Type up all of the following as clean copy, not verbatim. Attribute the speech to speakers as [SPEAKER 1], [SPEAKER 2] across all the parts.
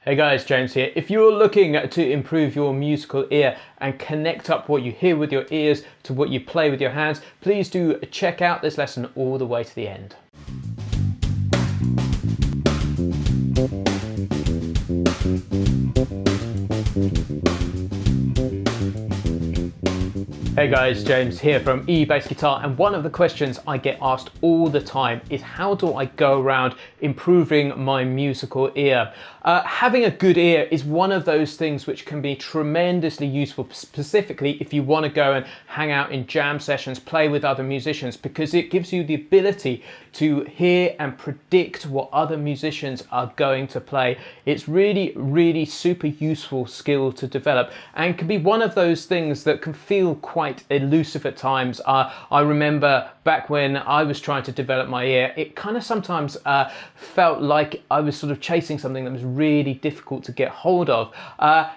[SPEAKER 1] Hey guys, James here. If you're looking to improve your musical ear and connect up what you hear with your ears to what you play with your hands, please do check out this lesson all the way to the end. Hey guys, James here from eBassGuitar, and one of the questions I get asked all the time is how do I go around improving my musical ear? Having a good ear is one of those things which can be tremendously useful, specifically if you want to go and hang out in jam sessions, play with other musicians, because it gives you the ability to hear and predict what other musicians are going to play. It's really super useful skill to develop, and can be one of those things that can feel quite elusive at times. I remember back when I was trying to develop my ear, it kind of sometimes felt like I was sort of chasing something that was really difficult to get hold of.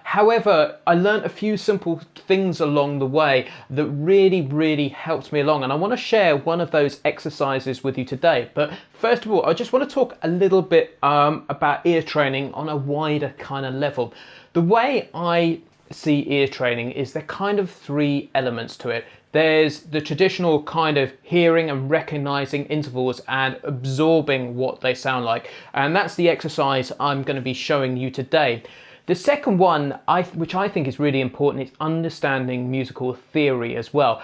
[SPEAKER 1] However, I learned a few simple things along the way that really helped me along, and I want to share one of those exercises with you today. But first of all, I just want to talk a little bit about ear training on a wider kind of level. The way I see ear training is there kind of three elements to it. There's the traditional kind of hearing and recognizing intervals and absorbing what they sound like, and that's the exercise I'm going to be showing you today. The second one, which I think is really important, is understanding musical theory as well.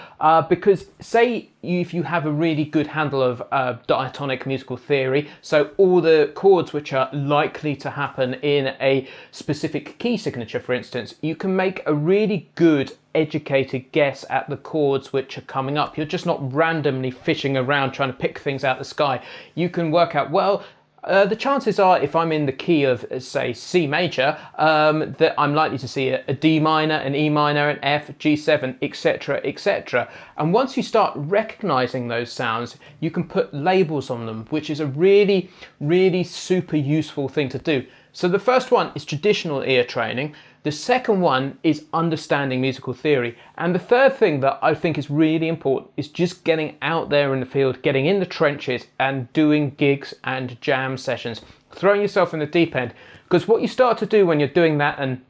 [SPEAKER 1] Because say if you have a really good handle of diatonic musical theory, so all the chords which are likely to happen in a specific key signature, for instance, you can make a really good educated guess at the chords which are coming up. You're just not randomly fishing around trying to pick things out of the sky. You can work out, well, the chances are, if I'm in the key of, say, C major, that I'm likely to see a D minor, an E minor, an F, G7, etc, etc. And once you start recognizing those sounds, you can put labels on them, which is a really super useful thing to do. So the first one is traditional ear training. The second one is understanding musical theory. And the third thing that I think is really important is just getting out there in the field, getting in the trenches and doing gigs and jam sessions, throwing yourself in the deep end. Because what you start to do when you're doing that and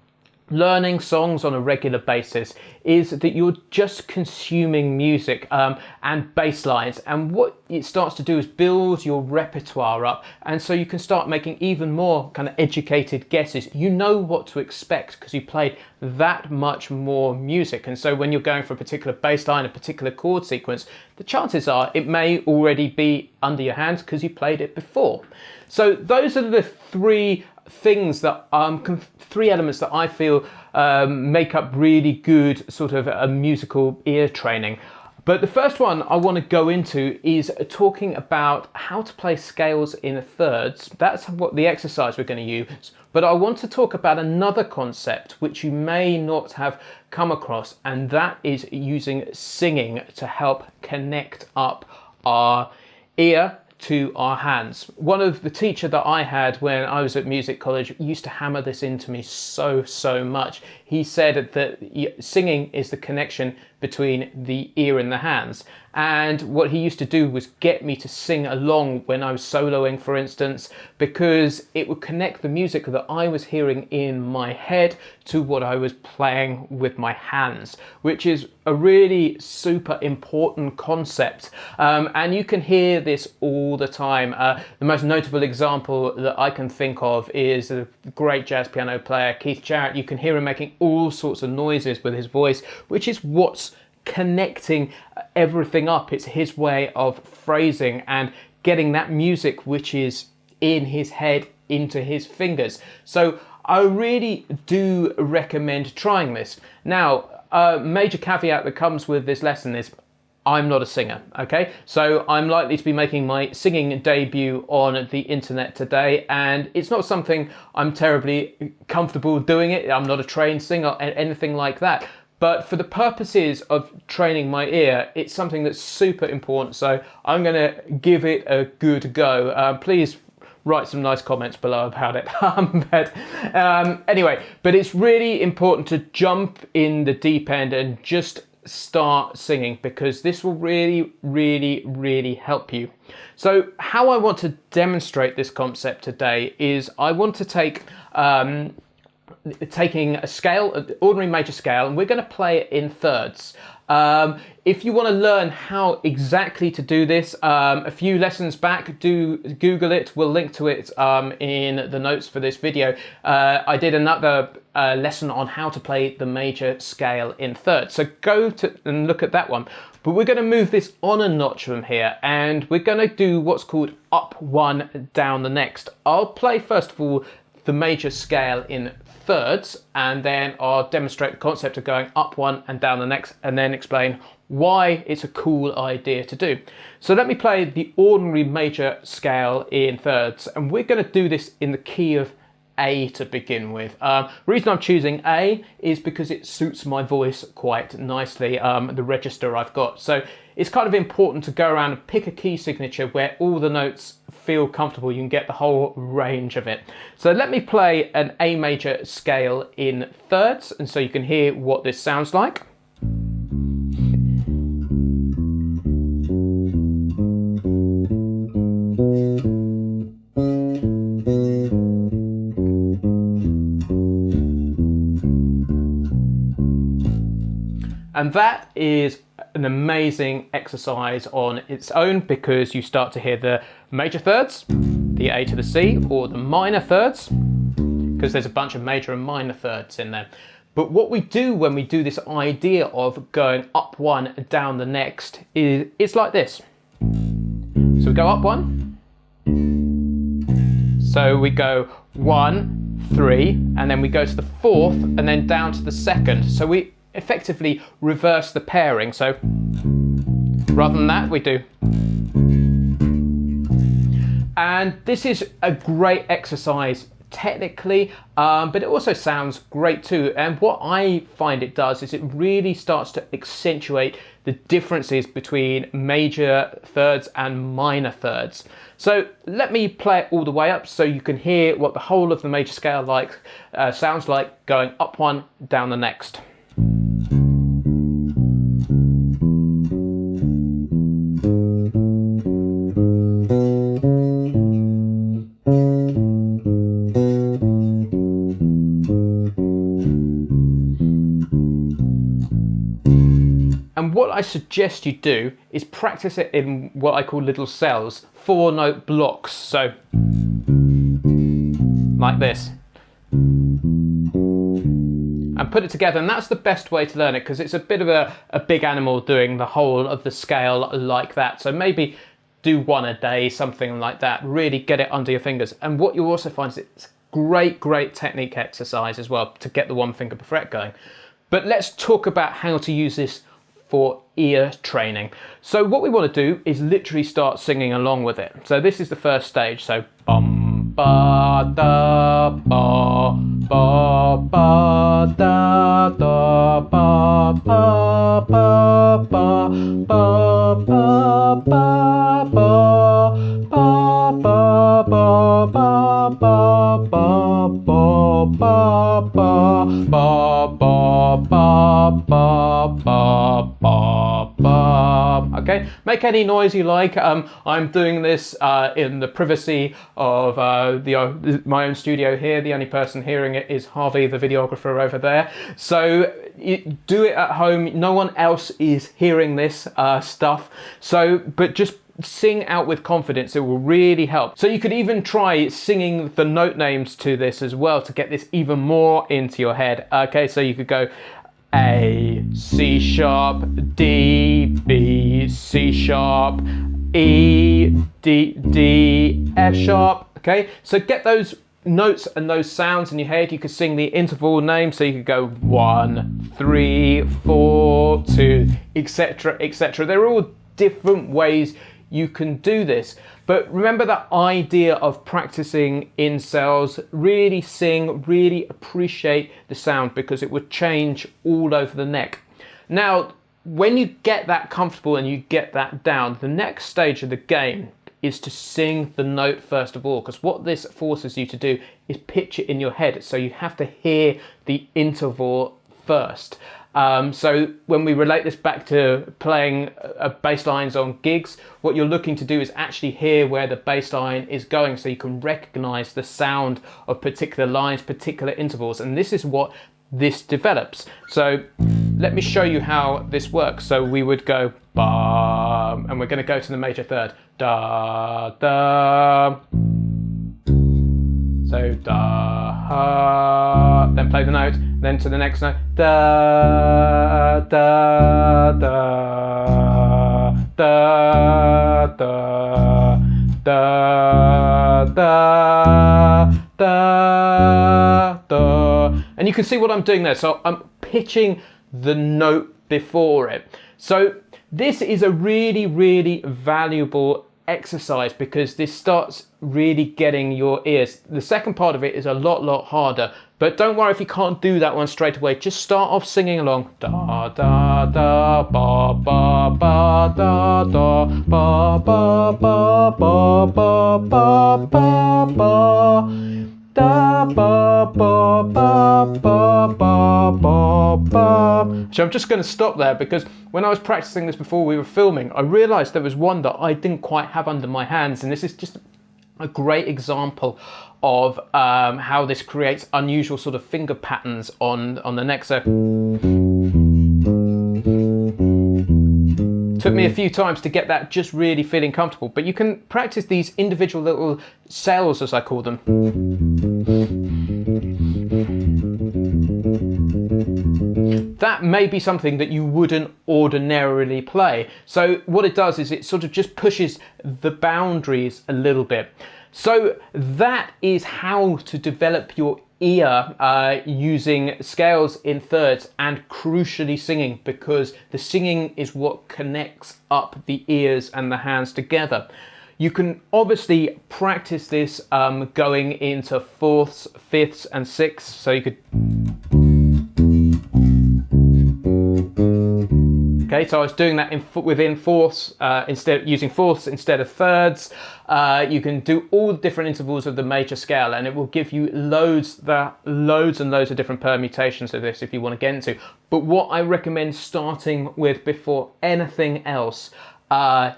[SPEAKER 1] learning songs on a regular basis is that you're just consuming music and bass lines, and what it starts to do is build your repertoire up, and so you can start making even more kind of educated guesses. You know what to expect because you played that much more music, and so when you're going for a particular bass line, a particular chord sequence, the chances are it may already be under your hands because you played it before. So those are the three things that three elements that I feel make up really good sort of a musical ear training. But the first one I want to go into is talking about how to play scales in thirds. That's what the exercise we're going to use. But I want to talk about another concept which you may not have come across, and that is using singing to help connect up our ear to our hands. One of the teacher that I had when I was at music college used to hammer this into me so much. He said that singing is the connection between the ear and the hands, and what he used to do was get me to sing along when I was soloing, for instance, because it would connect the music that I was hearing in my head to what I was playing with my hands, which is a really super important concept, and you can hear this all the time. The most notable example that I can think of is a great jazz piano player, Keith Jarrett. You can hear him making all sorts of noises with his voice, which is what's connecting everything up. It's his way of phrasing and getting that music which is in his head into his fingers. So I really do recommend trying this. Now, a major caveat that comes with this lesson is I'm not a singer, okay? So I'm likely to be making my singing debut on the internet today, and it's not something I'm terribly comfortable doing it. I'm not a trained singer or anything like that. But for the purposes of training my ear, it's something that's super important. So I'm gonna give it a good go. Please write some nice comments below about it. Anyway, but it's really important to jump in the deep end and just start singing, because this will really help you. So how I want to demonstrate this concept today is I want to take taking a scale, an ordinary major scale, and we're going to play it in thirds. If you want to learn how exactly to do this, a few lessons back, do Google it. We'll link to it in the notes for this video. I did another lesson on how to play the major scale in thirds. So go to and look at that one. But we're going to move this on a notch from here, and we're going to do what's called up one, down the next. I'll play first of all the major scale in thirds, and then I'll demonstrate the concept of going up one and down the next, and then explain why it's a cool idea to do. So let me play the ordinary major scale in thirds, and we're going to do this in the key of A to begin with. The reason I'm choosing A is because it suits my voice quite nicely, the register I've got. So it's kind of important to go around and pick a key signature where all the notes feel comfortable. You can get the whole range of it. So let me play an A major scale in thirds, and so you can hear what this sounds like. And that is an amazing exercise on its own, because you start to hear the major thirds, the A to the C, or the minor thirds, because there's a bunch of major and minor thirds in there. But what we do when we do this idea of going up one and down the next is it's like this. So we go up one, so we go 1, 3, and then we go to the fourth, and then down to the second. So we effectively reverse the pairing. So rather than that, we do. And this is a great exercise technically, but it also sounds great too. And what I find it does is it really starts to accentuate the differences between major thirds and minor thirds. So let me play it all the way up so you can hear what the whole of the major scale sounds like going up one, down the next. And what I suggest you do is practice it in what I call little cells, 4-note blocks. So like this. And put it together, and that's the best way to learn it, because it's a bit of a big animal doing the whole of the scale like that. So maybe do one a day, something like that. Really get it under your fingers. And what you'll also find is it's great technique exercise as well to get the one finger per fret going. But let's talk about how to use this for ear training. So what we want to do is literally start singing along with it. So this is the first stage. So bum ba da ba ba ba da da ba ba ba ba ba ba ba Okay, make any noise you like. I'm doing this in the privacy of my own studio here. The only person hearing it is Harvey, the videographer over there. So do it at home. No one else is hearing this stuff. So, but just sing out with confidence. It will really help. So you could even try singing the note names to this as well to get this even more into your head. Okay, so you could go A, C sharp, D, B, C sharp, E, D, D, F sharp. Okay, so get those notes and those sounds in your head. You could sing the interval name, so you could go 1, 3, 4, 2, etc., etc. They're all different ways you can do this. But remember that idea of practicing in cells. Really sing, really appreciate the sound, because it would change all over the neck. Now, when you get that comfortable and you get that down, the next stage of the game is to sing the note first of all, because what this forces you to do is pitch it in your head. So you have to hear the interval first. So when we relate this back to playing bass lines on gigs, what you're looking to do is actually hear where the bass line is going, so you can recognize the sound of particular lines, particular intervals, and this is what this develops. So let me show you how this works. So we would go ba, and we're going to go to the major third, da da. So da ha, then play the note, then to the next note, da da da da da da da da da. And you can see what I'm doing there. So I'm pitching the note before it. So this is a really, really valuable exercise because this starts really getting your ears. The second part of it is a lot harder, but don't worry if you can't do that one straight away. Just start off singing along. Da da da ba ba ba da da ba ba ba ba ba ba ba ba da ba ba ba ba ba ba ba. So I'm just going to stop there because when I was practicing this before we were filming, I realized there was one that I didn't quite have under my hands, and this is just a great example of how this creates unusual sort of finger patterns on the neck. So took me a few times to get that just really feeling comfortable, but you can practice these individual little cells, as I call them. That may be something that you wouldn't ordinarily play. So what it does is it sort of just pushes the boundaries a little bit. So that is how to develop your ear using scales in thirds and crucially singing, because the singing is what connects up the ears and the hands together. You can obviously practice this going into fourths, fifths and sixths. So you could... Okay, so I was doing that within fourths, using fourths instead of thirds. You can do all the different intervals of the major scale, and it will give you loads and loads of different permutations of this if you want to get into. But what I recommend starting with before anything else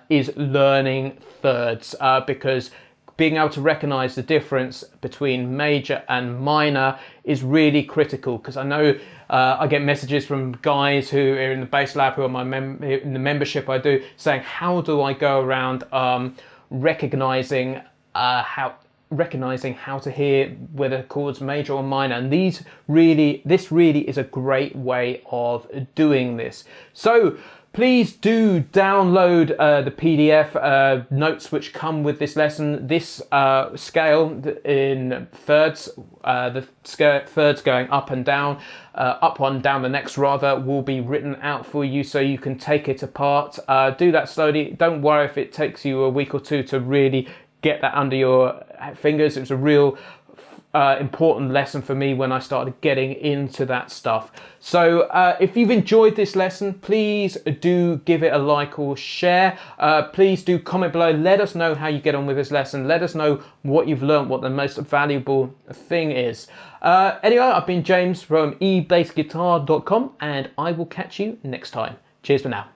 [SPEAKER 1] is learning thirds, because being able to recognize the difference between major and minor is really critical, because I know I get messages from guys who are in the bass lab, who are in the membership I do, saying, how do I go around recognizing how to hear whether chords major or minor? And this really is a great way of doing this. So please do download the PDF notes which come with this lesson. This scale in thirds, the thirds going up and down, up one down the next rather, will be written out for you so you can take it apart. Do that slowly. Don't worry if it takes you a week or two to really get that under your fingers. It was a real important lesson for me when I started getting into that stuff. So if you've enjoyed this lesson, please do give it a like or share. Please do comment below. Let us know how you get on with this lesson. Let us know what you've learned, what the most valuable thing is. Anyway, I've been James from eBassGuitar.com, and I will catch you next time. Cheers for now.